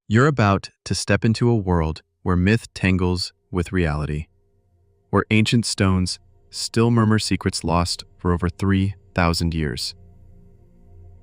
You're about to step into a world where myth tangles with reality, where ancient stones still murmur secrets lost for over 3,000 years.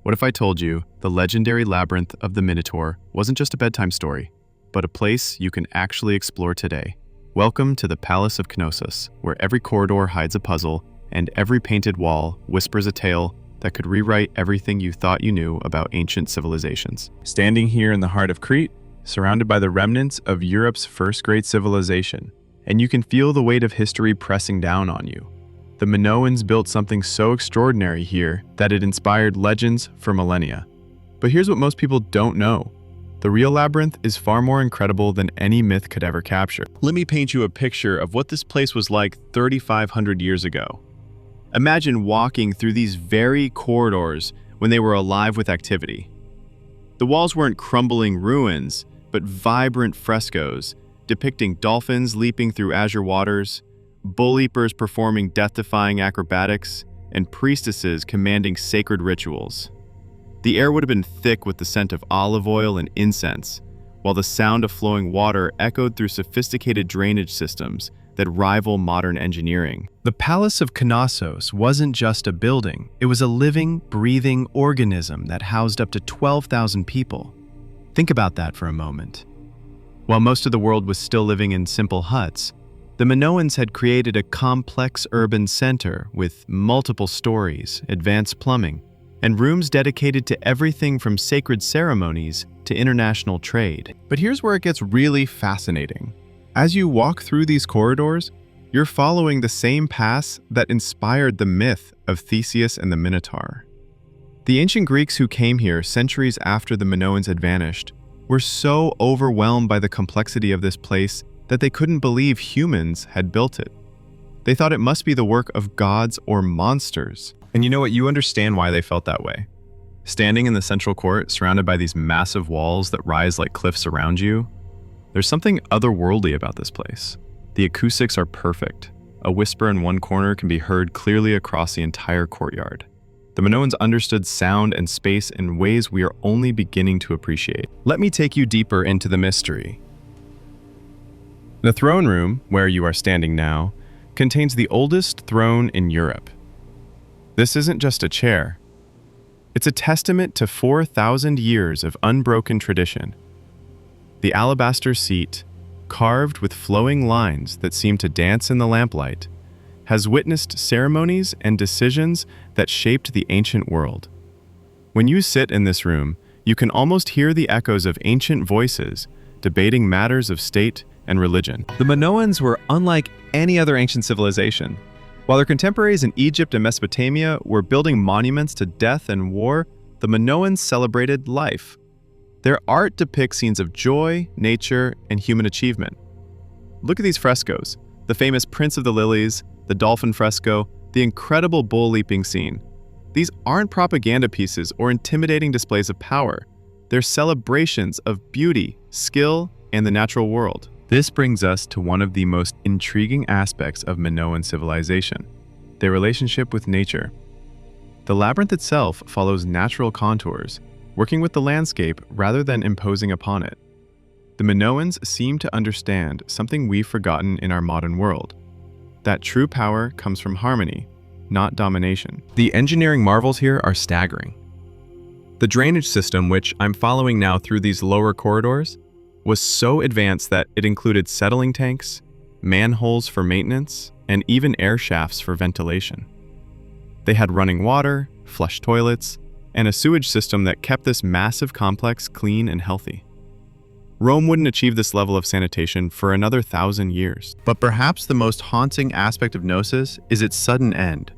What if I told you the legendary Labyrinth of the Minotaur wasn't just a bedtime story, but a place you can actually explore today? Welcome to the Palace of Knossos, where every corridor hides a puzzle and every painted wall whispers a tale that could rewrite everything you thought you knew about ancient civilizations. Standing here in the heart of Crete, surrounded by the remnants of Europe's first great civilization, and you can feel the weight of history pressing down on you. The Minoans built something so extraordinary here that it inspired legends for millennia. But here's what most people don't know. The real labyrinth is far more incredible than any myth could ever capture. Let me paint you a picture of what this place was like 3,500 years ago. Imagine walking through these very corridors when they were alive with activity. The walls weren't crumbling ruins, but vibrant frescoes depicting dolphins leaping through azure waters, bull leapers performing death-defying acrobatics, and priestesses commanding sacred rituals. The air would have been thick with the scent of olive oil and incense, while the sound of flowing water echoed through sophisticated drainage systems that rival modern engineering. The Palace of Knossos wasn't just a building, it was a living, breathing organism that housed up to 12,000 people. Think about that for a moment. While most of the world was still living in simple huts, the Minoans had created a complex urban center with multiple stories, advanced plumbing, and rooms dedicated to everything from sacred ceremonies to international trade. But here's where it gets really fascinating. As you walk through these corridors, you're following the same paths that inspired the myth of Theseus and the Minotaur. The ancient Greeks who came here centuries after the Minoans had vanished were so overwhelmed by the complexity of this place that they couldn't believe humans had built it. They thought it must be the work of gods or monsters. And you know what? You understand why they felt that way. Standing in the central court, surrounded by these massive walls that rise like cliffs around you, there's something otherworldly about this place. The acoustics are perfect. A whisper in one corner can be heard clearly across the entire courtyard. The Minoans understood sound and space in ways we are only beginning to appreciate. Let me take you deeper into the mystery. The throne room, where you are standing now, contains the oldest throne in Europe. This isn't just a chair. It's a testament to 4,000 years of unbroken tradition. The alabaster seat, carved with flowing lines that seem to dance in the lamplight, has witnessed ceremonies and decisions that shaped the ancient world. When you sit in this room, you can almost hear the echoes of ancient voices debating matters of state and religion. The Minoans were unlike any other ancient civilization. While their contemporaries in Egypt and Mesopotamia were building monuments to death and war, the Minoans celebrated life. Their art depicts scenes of joy, nature, and human achievement. Look at these frescoes, the famous Prince of the Lilies, the dolphin fresco, the incredible bull leaping scene. These aren't propaganda pieces or intimidating displays of power. They're celebrations of beauty, skill, and the natural world. This brings us to one of the most intriguing aspects of Minoan civilization, their relationship with nature. The labyrinth itself follows natural contours, working with the landscape rather than imposing upon it. The Minoans seem to understand something we've forgotten in our modern world, that true power comes from harmony, not domination. The engineering marvels here are staggering. The drainage system, which I'm following now through these lower corridors, was so advanced that it included settling tanks, manholes for maintenance, and even air shafts for ventilation. They had running water, flush toilets, and a sewage system that kept this massive complex clean and healthy. Rome wouldn't achieve this level of sanitation for another 1,000 years. But perhaps the most haunting aspect of Knossos is its sudden end.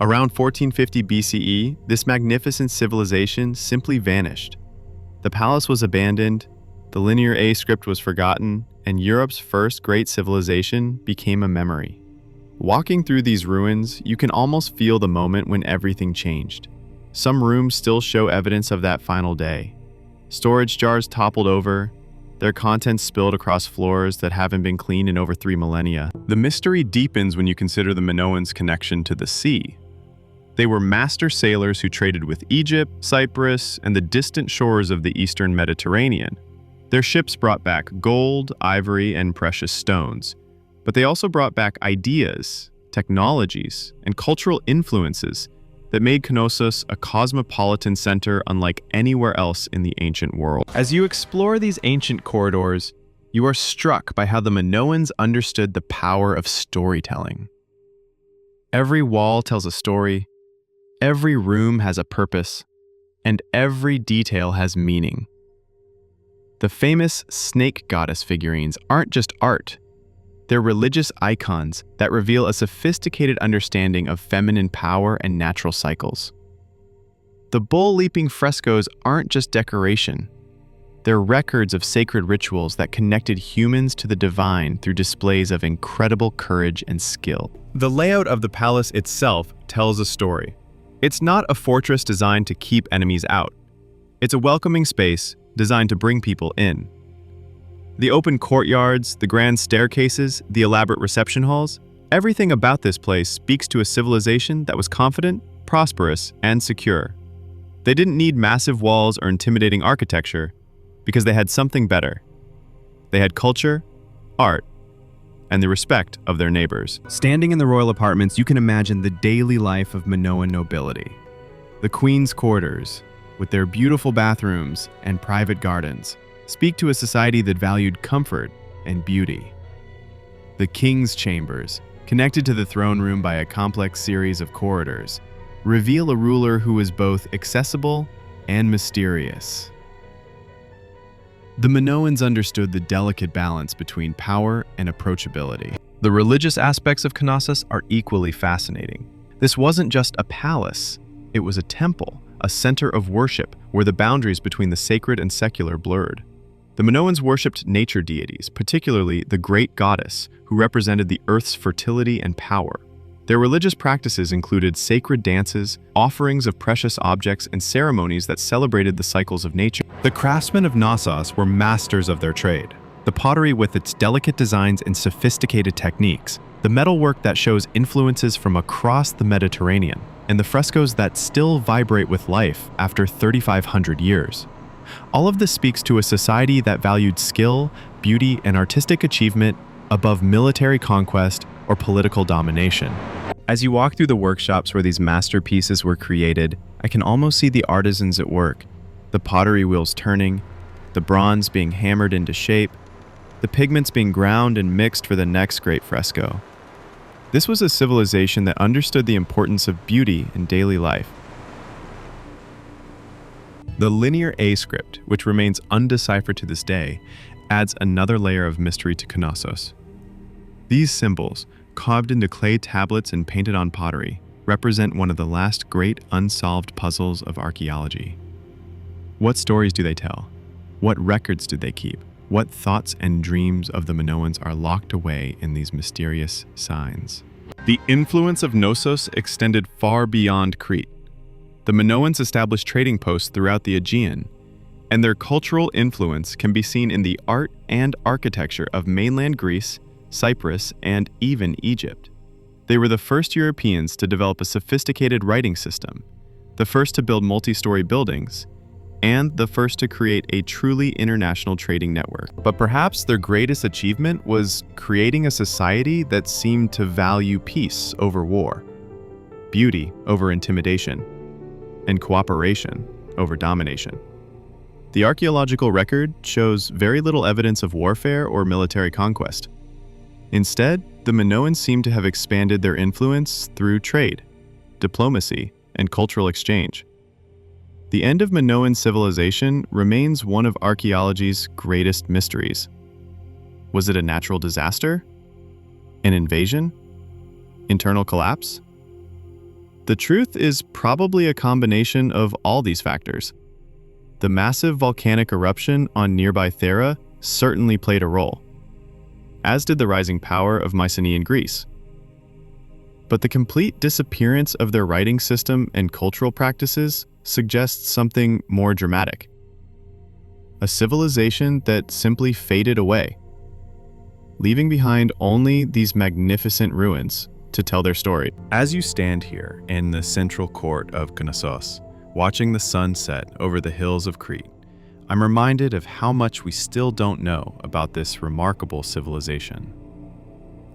Around 1450 BCE, this magnificent civilization simply vanished. The palace was abandoned, the linear A script was forgotten, and Europe's first great civilization became a memory. Walking through these ruins, you can almost feel the moment when everything changed. Some rooms still show evidence of that final day. Storage jars toppled over, their contents spilled across floors that haven't been cleaned in over 3 millennia. The mystery deepens when you consider the Minoans' connection to the sea. They were master sailors who traded with Egypt, Cyprus, and the distant shores of the eastern Mediterranean. Their ships brought back gold, ivory, and precious stones, but they also brought back ideas, technologies, and cultural influences that made Knossos a cosmopolitan center unlike anywhere else in the ancient world. As you explore these ancient corridors, you are struck by how the Minoans understood the power of storytelling. Every wall tells a story, every room has a purpose, and every detail has meaning. The famous snake goddess figurines aren't just art. They're religious icons that reveal a sophisticated understanding of feminine power and natural cycles. The bull-leaping frescoes aren't just decoration. They're records of sacred rituals that connected humans to the divine through displays of incredible courage and skill. The layout of the palace itself tells a story. It's not a fortress designed to keep enemies out. It's a welcoming space designed to bring people in. The open courtyards, the grand staircases, the elaborate reception halls, everything about this place speaks to a civilization that was confident, prosperous, and secure. They didn't need massive walls or intimidating architecture because they had something better. They had culture, art, and the respect of their neighbors. Standing in the royal apartments, you can imagine the daily life of Minoan nobility. The queen's quarters, with their beautiful bathrooms and private gardens, speak to a society that valued comfort and beauty. The king's chambers, connected to the throne room by a complex series of corridors, reveal a ruler who is both accessible and mysterious. The Minoans understood the delicate balance between power and approachability. The religious aspects of Knossos are equally fascinating. This wasn't just a palace, it was a temple, a center of worship where the boundaries between the sacred and secular blurred. The Minoans worshipped nature deities, particularly the great goddess, who represented the earth's fertility and power. Their religious practices included sacred dances, offerings of precious objects, and ceremonies that celebrated the cycles of nature. The craftsmen of Knossos were masters of their trade. The pottery with its delicate designs and sophisticated techniques, the metalwork that shows influences from across the Mediterranean, and the frescoes that still vibrate with life after 3,500 years. All of this speaks to a society that valued skill, beauty, and artistic achievement above military conquest or political domination. As you walk through the workshops where these masterpieces were created, I can almost see the artisans at work, the pottery wheels turning, the bronze being hammered into shape, the pigments being ground and mixed for the next great fresco. This was a civilization that understood the importance of beauty in daily life. The linear A script, which remains undeciphered to this day, adds another layer of mystery to Knossos. These symbols, carved into clay tablets and painted on pottery, represent one of the last great unsolved puzzles of archaeology. What stories do they tell? What records did they keep? What thoughts and dreams of the Minoans are locked away in these mysterious signs? The influence of Knossos extended far beyond Crete. The Minoans established trading posts throughout the Aegean, and their cultural influence can be seen in the art and architecture of mainland Greece, Cyprus, and even Egypt. They were the first Europeans to develop a sophisticated writing system, the first to build multi-story buildings, and the first to create a truly international trading network. But perhaps their greatest achievement was creating a society that seemed to value peace over war, beauty over intimidation, and cooperation over domination. The archaeological record shows very little evidence of warfare or military conquest. Instead, the Minoans seem to have expanded their influence through trade, diplomacy, and cultural exchange. The end of Minoan civilization remains one of archaeology's greatest mysteries. Was it a natural disaster? An invasion? Internal collapse? The truth is probably a combination of all these factors. The massive volcanic eruption on nearby Thera certainly played a role, as did the rising power of Mycenaean Greece. But the complete disappearance of their writing system and cultural practices suggests something more dramatic. A civilization that simply faded away, leaving behind only these magnificent ruins to tell their story. As you stand here in the central court of Knossos, watching the sun set over the hills of Crete, I'm reminded of how much we still don't know about this remarkable civilization.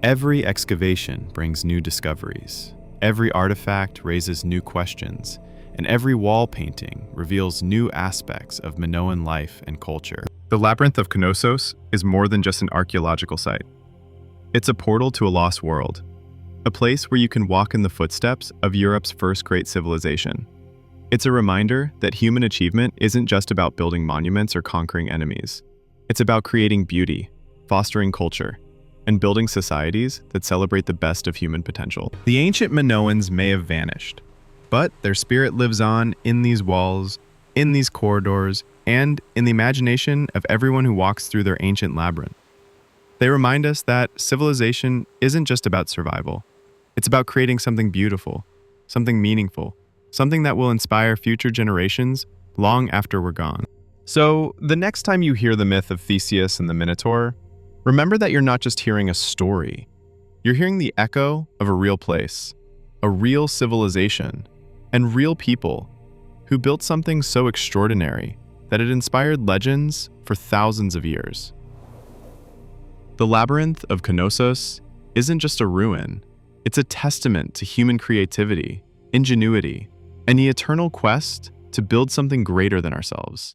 Every excavation brings new discoveries. Every artifact raises new questions, and every wall painting reveals new aspects of Minoan life and culture. The Labyrinth of Knossos is more than just an archaeological site. It's a portal to a lost world, a place where you can walk in the footsteps of Europe's first great civilization. It's a reminder that human achievement isn't just about building monuments or conquering enemies. It's about creating beauty, fostering culture, and building societies that celebrate the best of human potential. The ancient Minoans may have vanished, but their spirit lives on in these walls, in these corridors, and in the imagination of everyone who walks through their ancient labyrinth. They remind us that civilization isn't just about survival. It's about creating something beautiful, something meaningful, something that will inspire future generations long after we're gone. So, the next time you hear the myth of Theseus and the Minotaur, remember that you're not just hearing a story. You're hearing the echo of a real place, a real civilization, and real people who built something so extraordinary that it inspired legends for thousands of years. The Labyrinth of Knossos isn't just a ruin, it's a testament to human creativity, ingenuity, and the eternal quest to build something greater than ourselves.